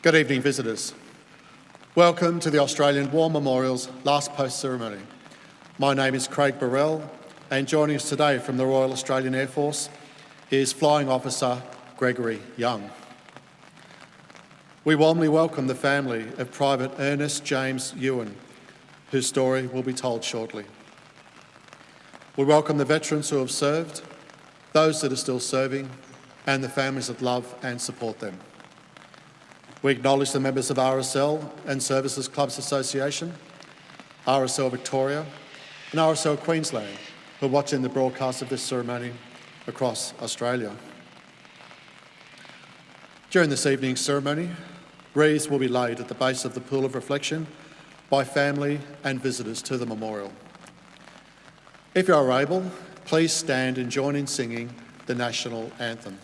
Good evening, visitors. Welcome to the Australian War Memorial's last post ceremony. My name is Craig Burrell, and joining us today from the Royal Australian Air Force is Flying Officer Gregory Young. We warmly welcome the family of Private Ernest James Ewen, whose story will be told shortly. We welcome the veterans who have served, those that are still serving, and the families that love and support them. We acknowledge the members of RSL and Services Clubs Association, RSL Victoria, and RSL Queensland who are watching the broadcast of this ceremony across Australia. During this evening's ceremony, wreaths will be laid at the base of the pool of reflection by family and visitors to the memorial. If you are able, please stand and join in singing the national anthem.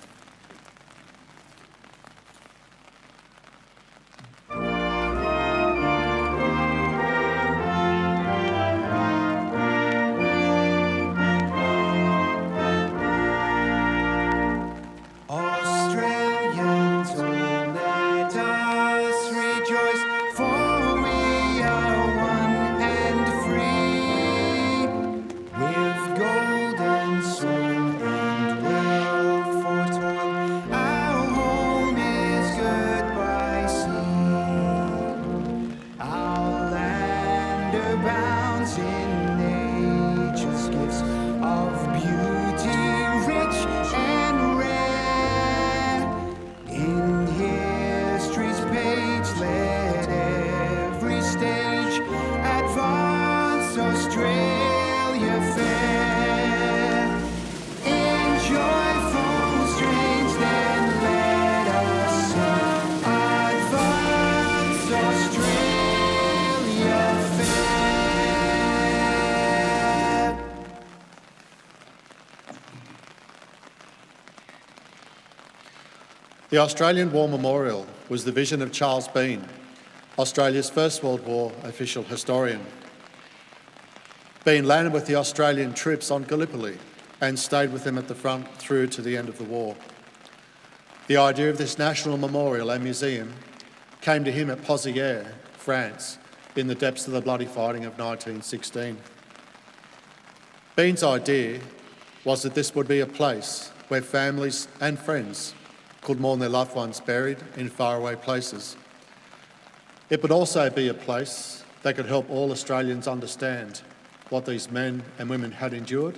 The Australian War Memorial was the vision of Charles Bean, Australia's First World War official historian. Bean landed with the Australian troops on Gallipoli and stayed with them at the front through to the end of the war. The idea of this national memorial and museum came to him at Pozières, France, in the depths of the bloody fighting of 1916. Bean's idea was that this would be a place where families and friends could mourn their loved ones buried in faraway places. It would also be a place that could help all Australians understand what these men and women had endured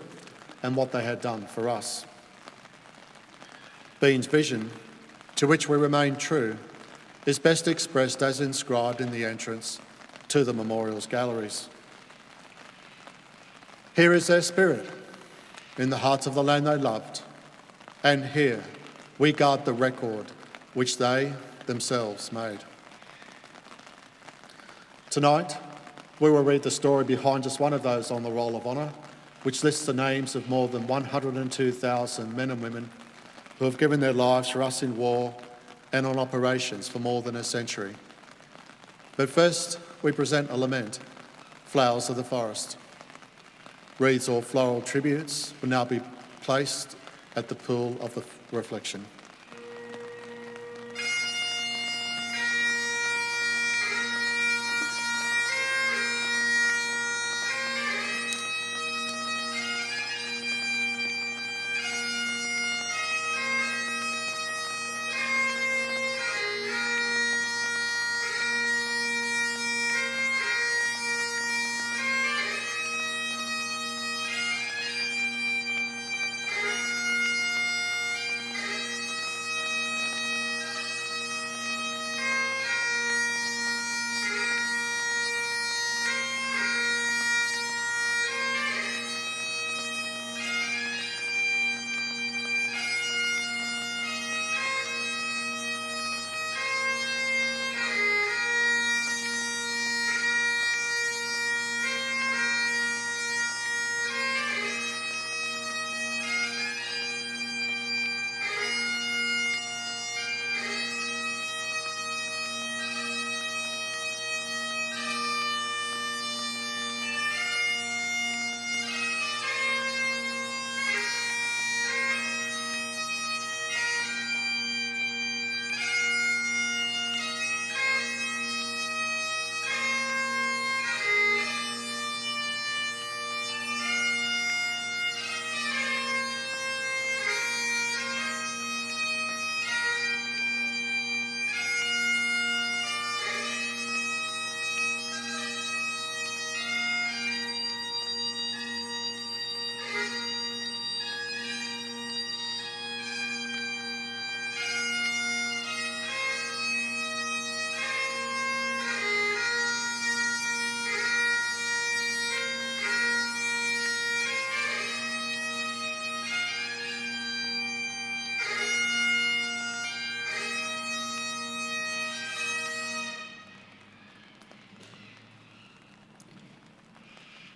and what they had done for us. Bean's vision, to which we remain true, is best expressed as inscribed in the entrance to the memorial's galleries. Here is their spirit, in the hearts of the land they loved, and here we guard the record which they themselves made. Tonight, we will read the story behind just one of those on the Roll of Honour, which lists the names of more than 102,000 men and women who have given their lives for us in war and on operations for more than a century. But first, we present a lament, Flowers of the Forest. Wreaths or floral tributes will now be placed at the pool of the reflection.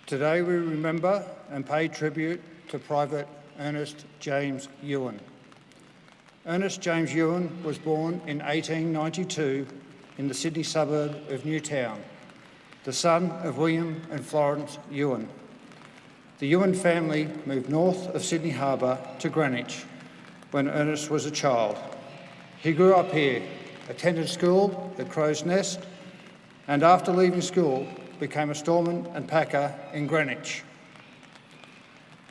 Today we remember and pay tribute to Private Ernest James Ewen. Ernest James Ewen was born in 1892 in the Sydney suburb of Newtown, the son of William and Florence Ewen. The Ewen family moved north of Sydney Harbour to Greenwich when Ernest was a child. He grew up here, attended school at Crow's Nest, and after leaving school became a storeman and packer in Greenwich.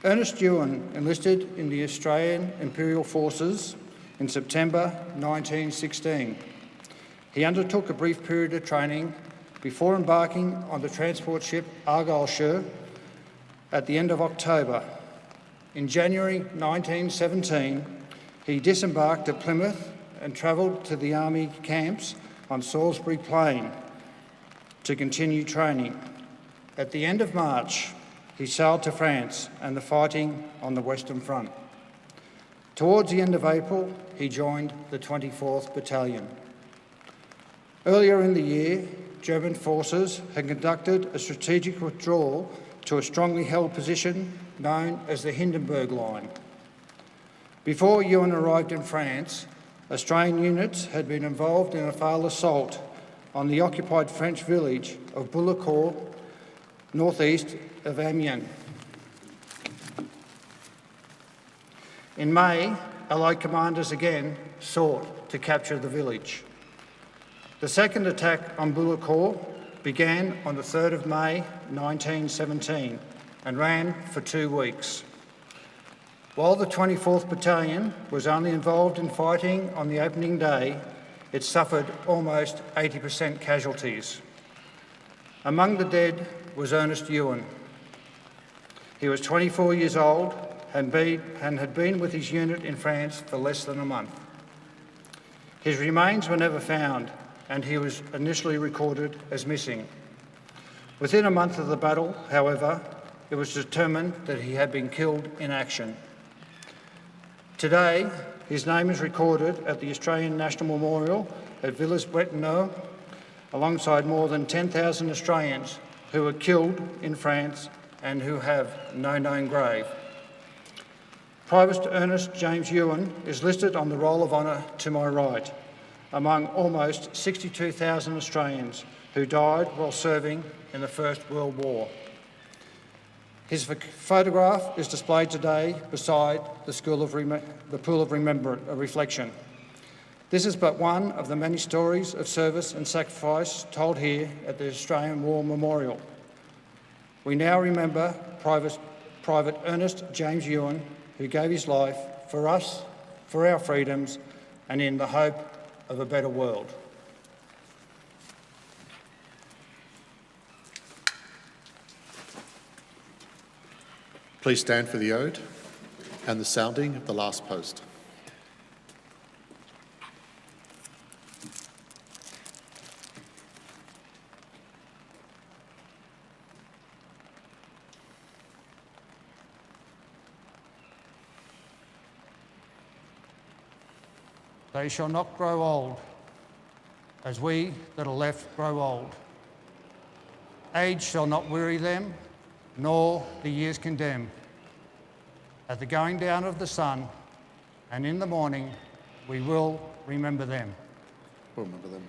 Ernest Ewen enlisted in the Australian Imperial Forces in September 1916. He undertook a brief period of training before embarking on the transport ship Argyllshire at the end of October. In January 1917, he disembarked at Plymouth and travelled to the Army camps on Salisbury Plain to continue training. At the end of March, he sailed to France and the fighting on the Western Front. Towards the end of April, he joined the 24th Battalion. Earlier in the year, German forces had conducted a strategic withdrawal to a strongly held position known as the Hindenburg Line. Before Ewen arrived in France, Australian units had been involved in a failed assault on the occupied French village of Bullecourt, northeast of Amiens. In May, Allied commanders again sought to capture the village. The second attack on Bullecourt began on the 3rd of May 1917 and ran for 2 weeks. While the 24th Battalion was only involved in fighting on the opening day, it suffered almost 80% casualties. Among the dead was Ernest Ewen. He was 24 years old and had been with his unit in France for less than a month. His remains were never found, and he was initially recorded as missing. Within a month of the battle, however, it was determined that he had been killed in action. Today, his name is recorded at the Australian National Memorial at Villers-Bretonneux, alongside more than 10,000 Australians who were killed in France and who have no known grave. Private Ernest James Ewen is listed on the Roll of Honour to my right, among almost 62,000 Australians who died while serving in the First World War. His photograph is displayed today beside the Pool of Reflection. This is but one of the many stories of service and sacrifice told here at the Australian War Memorial. We now remember Private Ernest James Ewen, who gave his life for us, for our freedoms, and in the hope of a better world. Please stand for the ode and the sounding of the last post. They shall not grow old, as we that are left grow old. Age shall not weary them, nor the years condemn. At the going down of the sun, and in the morning, we will remember them. We'll remember them.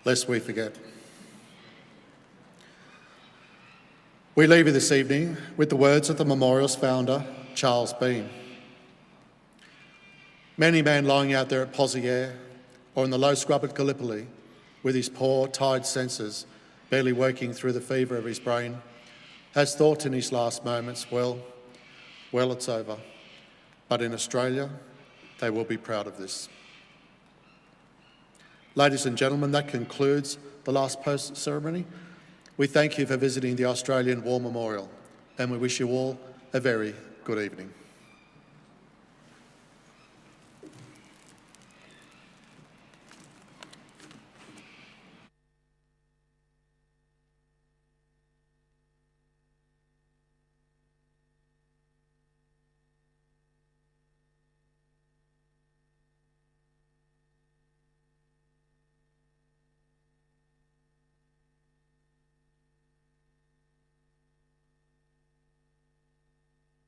lest we forget. We leave you this evening with the words of the memorial's founder, Charles Bean. Many man lying out there at Pozieres or in the low scrub at Gallipoli with his poor, tired senses barely working through the fever of his brain has thought in his last moments, well, it's over. But in Australia, they will be proud of this. Ladies and gentlemen, that concludes the last post ceremony. We thank you for visiting the Australian War Memorial, and we wish you all a very good evening.